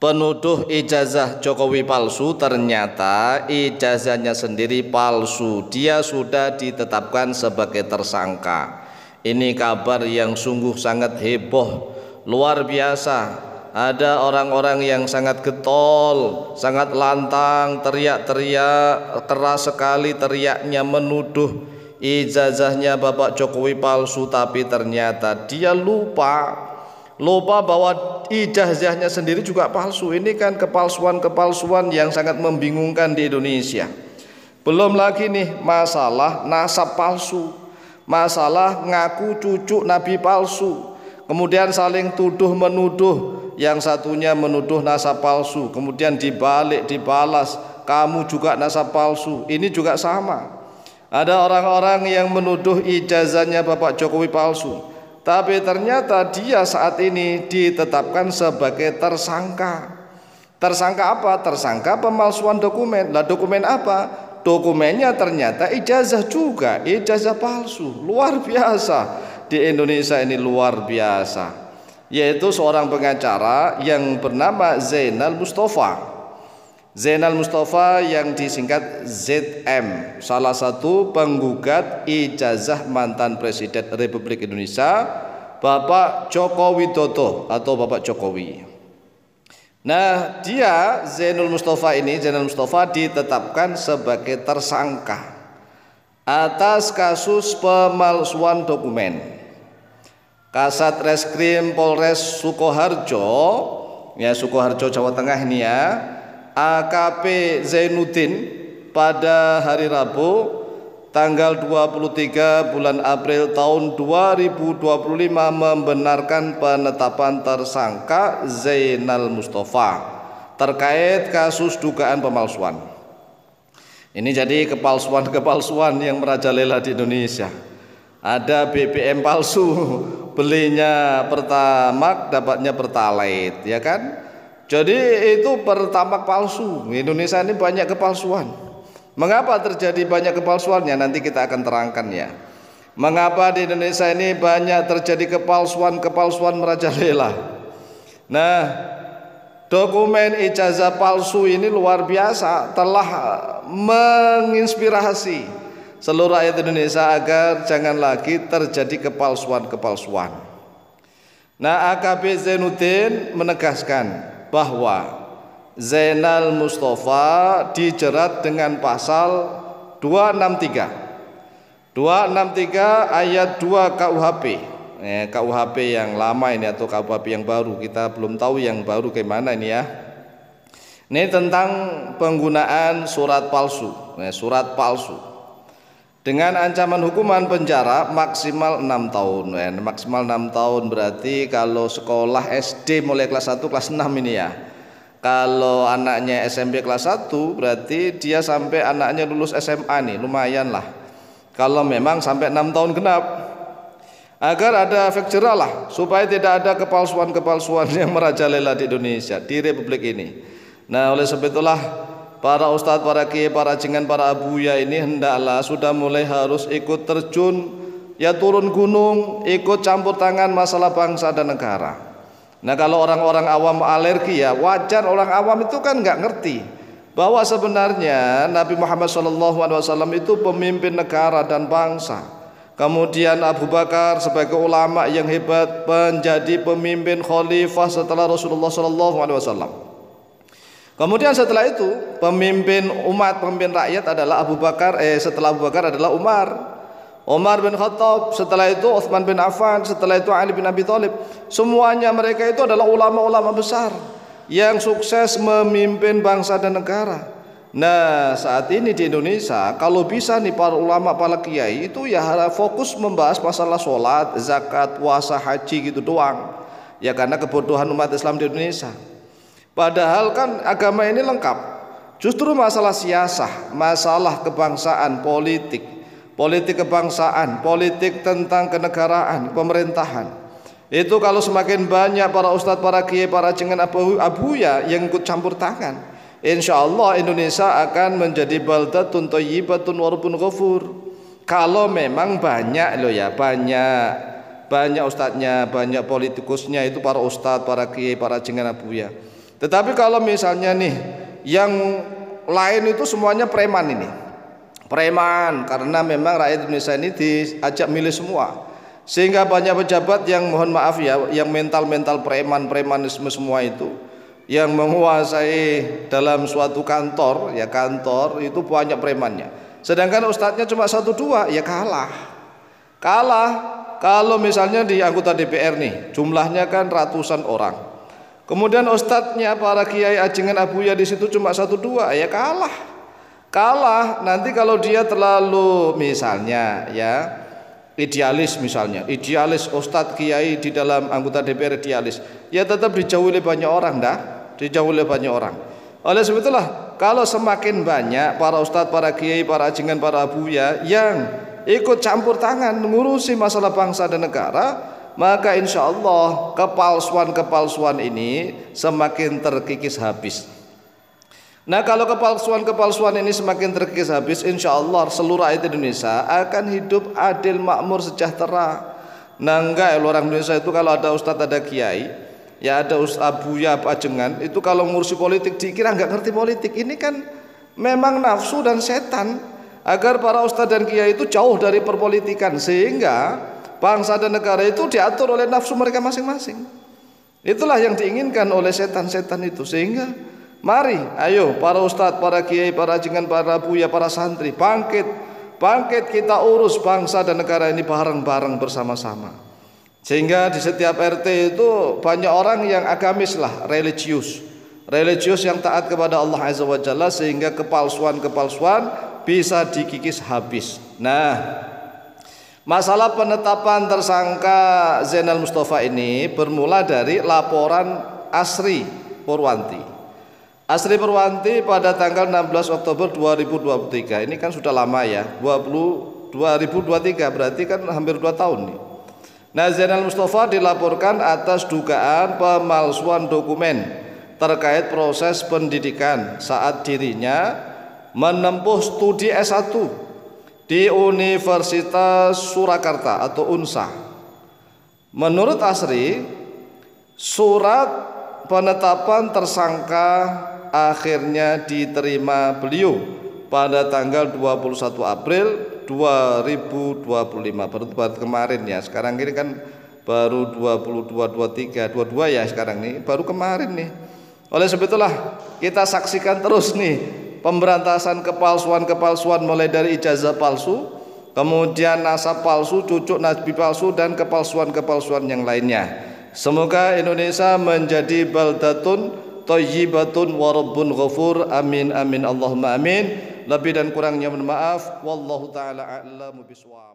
Penuduh ijazah Jokowi palsu, ternyata ijazahnya sendiri palsu. Dia sudah ditetapkan sebagai tersangka. Ini kabar yang sungguh sangat heboh, luar biasa. Ada orang-orang yang sangat getol, sangat lantang, teriak-teriak, keras sekali teriaknya menuduh ijazahnya Bapak Jokowi palsu, tapi ternyata dia lupa bahwa ijazahnya sendiri juga palsu. Ini kan kepalsuan-kepalsuan yang sangat membingungkan di Indonesia. Belum lagi nih masalah nasab palsu, masalah ngaku cucu nabi palsu, kemudian saling tuduh menuduh. Yang satunya menuduh nasab palsu, kemudian dibalas, kamu juga nasab palsu. Ini juga sama. Ada orang-orang yang menuduh ijazahnya Bapak Jokowi palsu, tapi ternyata dia saat ini ditetapkan sebagai tersangka. Tersangka apa? Tersangka pemalsuan dokumen. Lah dokumen apa? Dokumennya ternyata ijazah juga, ijazah palsu. Luar biasa. Di Indonesia ini luar biasa. Yaitu seorang pengacara yang bernama Zainal Mustafa. Zainal Mustafa yang disingkat ZM, salah satu penggugat ijazah mantan Presiden Republik Indonesia Bapak Joko Widodo atau Bapak Jokowi. Nah, dia Zainal Mustafa ditetapkan sebagai tersangka atas kasus pemalsuan dokumen. Kasat Reskrim Polres Sukoharjo, ya Sukoharjo Jawa Tengah ini ya, AKP Zainuddin pada hari Rabu tanggal 23 bulan April tahun 2025 membenarkan penetapan tersangka Zainal Mustafa terkait kasus dugaan pemalsuan. Ini jadi kepalsuan yang merajalela di Indonesia. Ada BBM palsu, belinya Pertamax dapatnya Pertalite, ya kan? Jadi itu Pertamax palsu. Indonesia ini banyak kepalsuan. Mengapa terjadi banyak kepalsuannya? Nanti kita akan terangkan ya. Mengapa di Indonesia ini banyak terjadi kepalsuan merajalela? Nah, dokumen ijazah palsu ini luar biasa, telah menginspirasi seluruh rakyat Indonesia agar jangan lagi terjadi kepalsuan. Nah, AKP Zainuddin menegaskan bahwa Zainal Mustafa dijerat dengan pasal 263 ayat 2 KUHP. KUHP yang lama ini atau KUHP yang baru, kita belum tahu yang baru gimana ini ya. Ini tentang penggunaan surat palsu, surat palsu. Dengan ancaman hukuman penjara maksimal 6 tahun. Maksimal 6 tahun berarti kalau sekolah SD mulai kelas 1 kelas 6 ini ya. Kalau anaknya SMP kelas 1 berarti dia sampai anaknya lulus SMA nih, lumayan lah. Kalau memang sampai 6 tahun genap. Agar ada efek jerah lah, supaya tidak ada kepalsuan yang merajalela di Indonesia, di Republik ini. Nah, oleh sebab itulah para ustadz, para kiai, para jengan, para abuya ini hendaklah sudah mulai harus ikut terjun, ya turun gunung, ikut campur tangan masalah bangsa dan negara. Nah, kalau orang-orang awam alergi ya wajar, orang awam itu kan nggak ngerti bahwa sebenarnya Nabi Muhammad SAW itu pemimpin negara dan bangsa. Kemudian Abu Bakar sebagai ulama yang hebat menjadi pemimpin khalifah setelah Rasulullah SAW. Kemudian setelah itu pemimpin umat, pemimpin rakyat adalah setelah Abu Bakar adalah Umar bin Khattab, setelah itu Utsman bin Affan, setelah itu Ali bin Abi Thalib. Semuanya mereka itu adalah ulama-ulama besar yang sukses memimpin bangsa dan negara. Nah, saat ini di Indonesia kalau bisa nih para ulama, para kiai itu ya fokus membahas masalah sholat, zakat, puasa, haji gitu doang. Ya karena kebodohan umat Islam di Indonesia. Padahal kan agama ini lengkap. Justru masalah siasah, masalah kebangsaan, politik kebangsaan, politik tentang kenegaraan, pemerintahan. Itu kalau semakin banyak para ustadz, para kiai, para jengan abuya yang ikut campur tangan, insya Allah Indonesia akan menjadi baldatun thayyibatun warabun ghafur. Kalau memang banyak loh ya, banyak ustadznya, banyak politikusnya itu para ustadz, para kiai, para jengan abuya. Tetapi kalau misalnya nih yang lain itu semuanya preman ini. Preman, karena memang rakyat Indonesia ini diajak milih semua. Sehingga banyak pejabat yang mohon maaf ya, yang mental-mental premanisme semua itu, yang menguasai dalam suatu kantor, ya kantor itu banyak premannya. Sedangkan ustadznya cuma 1-2, ya kalah. Kalau misalnya di anggota DPR nih, jumlahnya kan ratusan orang. Kemudian ustadznya para kiai ajengan abuya di situ cuma 1-2, ya kalah. Nanti kalau dia terlalu misalnya ya idealis, misalnya idealis ustadz kiai di dalam anggota DPR idealis, ya tetap dijauhi oleh banyak orang dijauhi oleh banyak orang. Oleh sebab itulah kalau semakin banyak para ustadz, para kiai, para ajengan, para abuya yang ikut campur tangan mengurusi masalah bangsa dan negara, maka insya Allah kepalsuan ini semakin terkikis habis. Nah, kalau kepalsuan ini semakin terkikis habis, insya Allah seluruh rakyat Indonesia akan hidup adil, makmur, sejahtera. Nah, enggak, orang Indonesia itu kalau ada ustadz, ada kiai, ya ada abuya, ajengan, itu kalau ngurusi politik dikira enggak ngerti politik. Ini kan memang nafsu dan setan agar para ustadz dan kiai itu jauh dari perpolitikan, sehingga bangsa dan negara itu diatur oleh nafsu mereka masing-masing. Itulah yang diinginkan oleh setan-setan itu. Sehingga mari, ayo para ustadz, para kiai, para ajengan, para abuya, para santri, bangkit kita urus bangsa dan negara ini bareng-bareng bersama-sama. Sehingga di setiap RT itu banyak orang yang agamis lah, religius yang taat kepada Allah Azza wa Jalla, sehingga kepalsuan bisa dikikis habis. Nah, masalah penetapan tersangka Zainal Mustafa ini bermula dari laporan Asri Purwanti pada tanggal 16 Oktober 2023. Ini kan sudah lama ya, 2023, berarti kan hampir 2 tahun nih. Nah, Zainal Mustafa dilaporkan atas dugaan pemalsuan dokumen terkait proses pendidikan saat dirinya menempuh studi S1 di Universitas Surakarta atau UNSA. Menurut Asri, surat penetapan tersangka akhirnya diterima beliau pada tanggal 21 April 2025, baru kemarin ya. Sekarang ini kan baru 22, 23, 22 ya sekarang nih, baru kemarin nih. Oleh sebab itulah kita saksikan terus nih pemberantasan kepalsuan mulai dari ijazah palsu, kemudian nasab palsu, cucuk nabi palsu, dan kepalsuan yang lainnya. Semoga Indonesia menjadi baldatun thayyibatun wa rabbun ghafur. Amin amin Allahumma amin. Lebih dan kurangnya mohon maaf. Wallahu taala a'lamu bishawab.